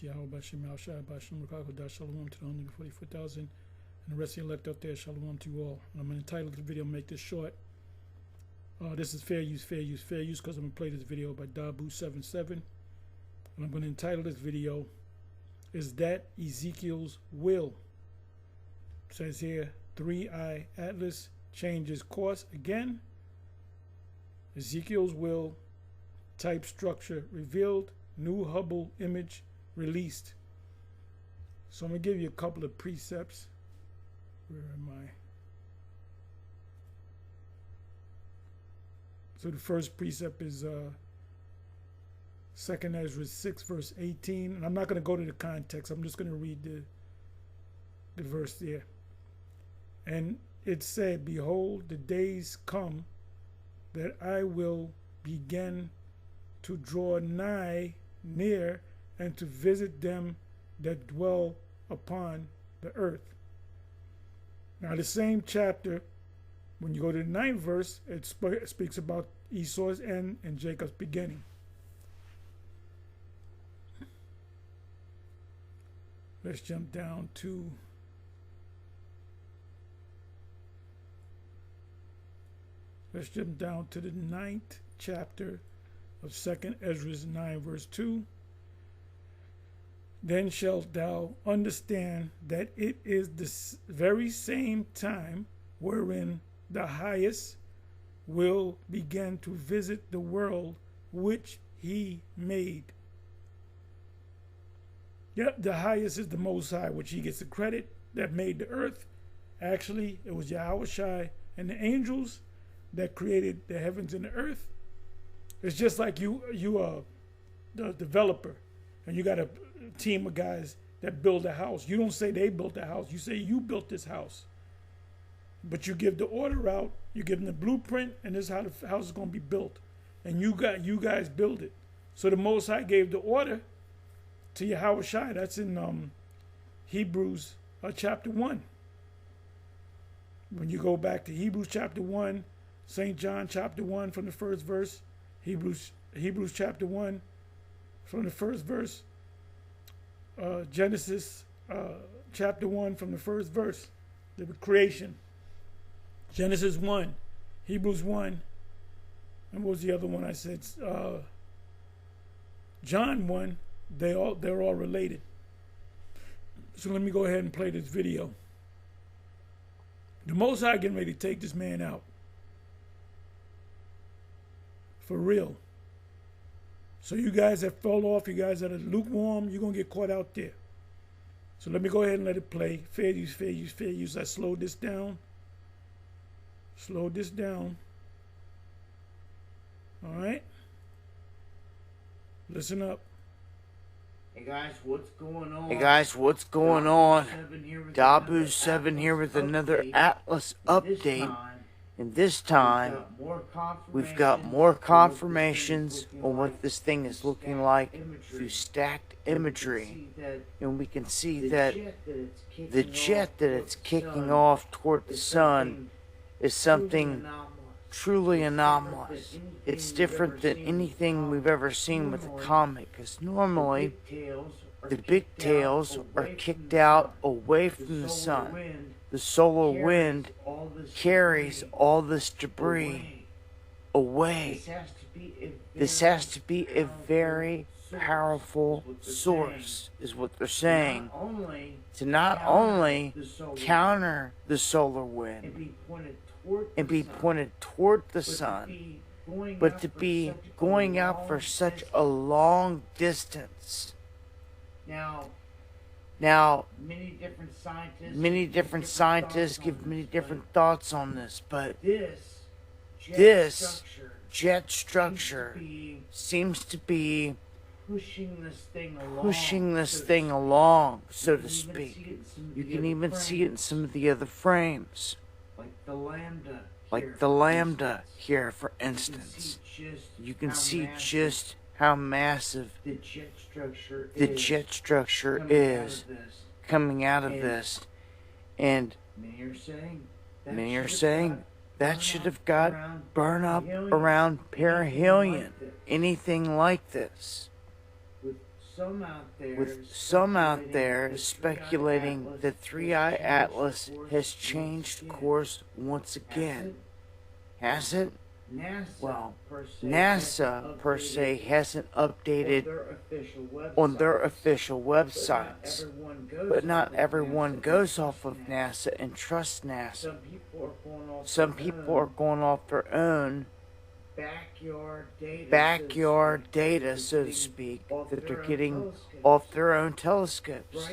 Yahweh Bashim Al Shai Bashim Rakakodah Shalom to the 144,000 and the rest of the elect out there. Shalom to you all. And I'm going to title the video, make this short. This is fair use, fair use, fair use, because I'm going to play this video by Dabu77. And I'm going to entitle this video, Is That Ezekiel's Will? It says here, 3i Atlas changes course again. Ezekiel's will, type structure revealed, new Hubble image released. So I'm going to give you a couple of precepts. Where am I? So the first precept is 2nd Ezra 6 verse 18. And I'm not going to go to the context. I'm just going to read the verse there. And it said, Behold, the days come that I will begin to draw near and to visit them that dwell upon the earth. Now the same chapter, when you go to the 9th verse, it speaks about Esau's end and Jacob's beginning. Let's jump down to the 9th chapter of 2nd Ezra 9 verse 2. Then shalt thou understand that it is the very same time wherein the highest will begin to visit the world which he made. Yep, the highest is the Most High, which he gets the credit, that made the earth. Actually, it was Yahweh Shai and the angels that created the heavens and the earth. It's just like you are the developer, and you got a team of guys that build a house. You don't say they built the house. You say you built this house. But you give the order out. You give them the blueprint, and this is how the house is going to be built. And you guys build it. So the Most High gave the order to Yahweh Shai. That's in Hebrews chapter 1. When you go back to Hebrews chapter 1, St. John chapter 1 from the first verse, Hebrews chapter 1 from the first verse, Genesis chapter 1 from the first verse, the creation. Genesis 1, Hebrews 1, and what was the other one I said? John 1, they're all related. So let me go ahead and play this video. The Most High getting ready to take this man out. For real. So you guys that fell off, you guys that are lukewarm, you're going to get caught out there. So let me go ahead and let it play. Fair use, fair use, fair use. I slowed this down. Slow this down. All right. Listen up. Hey guys, what's going on? Dabu7 here with another Atlas update. And this time, we've got more confirmations on what this thing is looking like through stacked imagery. And we can see that the jet that it's kicking off toward the sun is something truly anomalous. It's different than anything we've ever seen with a comet, because normally the big tails are kicked out away from the sun. The solar wind carries all this debris away. This has to be a very powerful source, is what they're saying, to not only counter the solar wind and be pointed toward the sun, but to be going out for such a long distance. Now, many different scientists give many different thoughts on this, but this jet structure seems to be pushing this thing along, so to speak. You can even see it in some of the other frames. Like the lambda here, for instance. You can see just how massive the jet structure is coming out of this. And many are saying that should have got burned up around perihelion, anything like this. some out there speculating that 3-Eye Atlas has changed course once again. Has it? Well, NASA per se hasn't updated on their official websites, but not everyone goes off of NASA and trusts NASA. Some people are going off their own backyard data, so to speak, that they're getting off their own telescopes.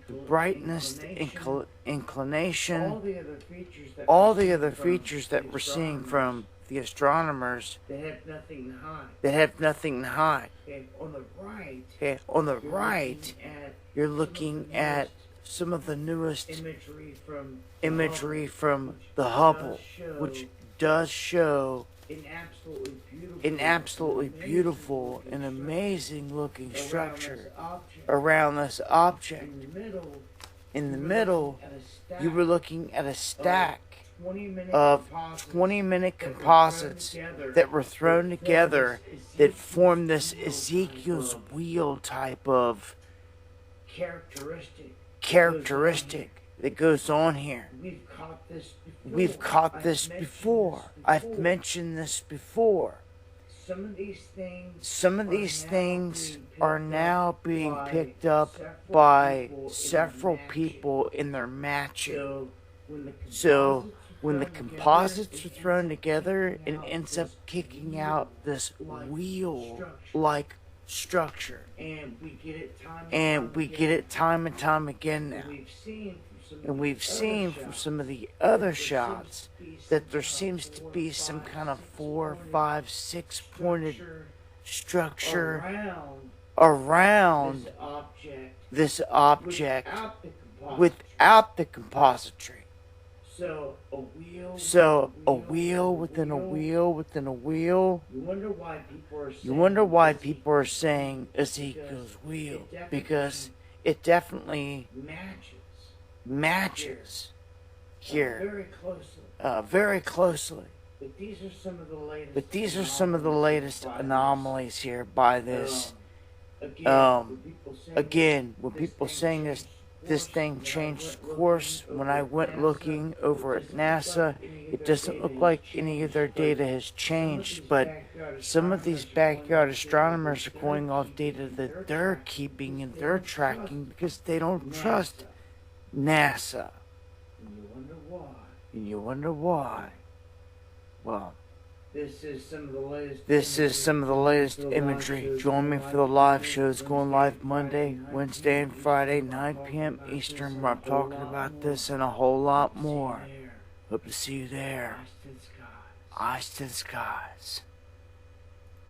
The brightness, the inclination, all the other features that we're seeing from the astronomers that have nothing to hide. Okay, on the right, you're looking at some of the newest imagery from the Hubble, which does show an absolutely beautiful and amazing looking structure around this object. In the middle, you were looking at a stack of 20-minute composites that were thrown together that formed this Ezekiel's wheel type of characteristic that goes on here. We've caught this before. I've mentioned this before. Some of these things are now being picked up by several people in their matching. So when the composites are thrown together, it ends up kicking out this wheel-like structure. And we get it time and time again now. And we've seen from some of the other shots that there seems to be some kind of 4, 5, 6 pointed structure around this object without the compositry. So a wheel within a wheel within a wheel. You wonder why people are saying Ezekiel's wheel, because it definitely matches here very closely. But these are some of the latest anomalies here by this. Again, when people saying this thing changed course, when I went looking over at NASA, it doesn't look like any of their data has changed, but some of these backyard astronomers are going off data that they're keeping and they're tracking because they don't trust NASA. And you wonder why. Well, this is some of the latest imagery. Join me for the live shows going live Monday, Wednesday, and Friday, 9 p.m. Eastern, where I'm talking about this and a whole lot more. Hope to see you there. Eyes to the skies.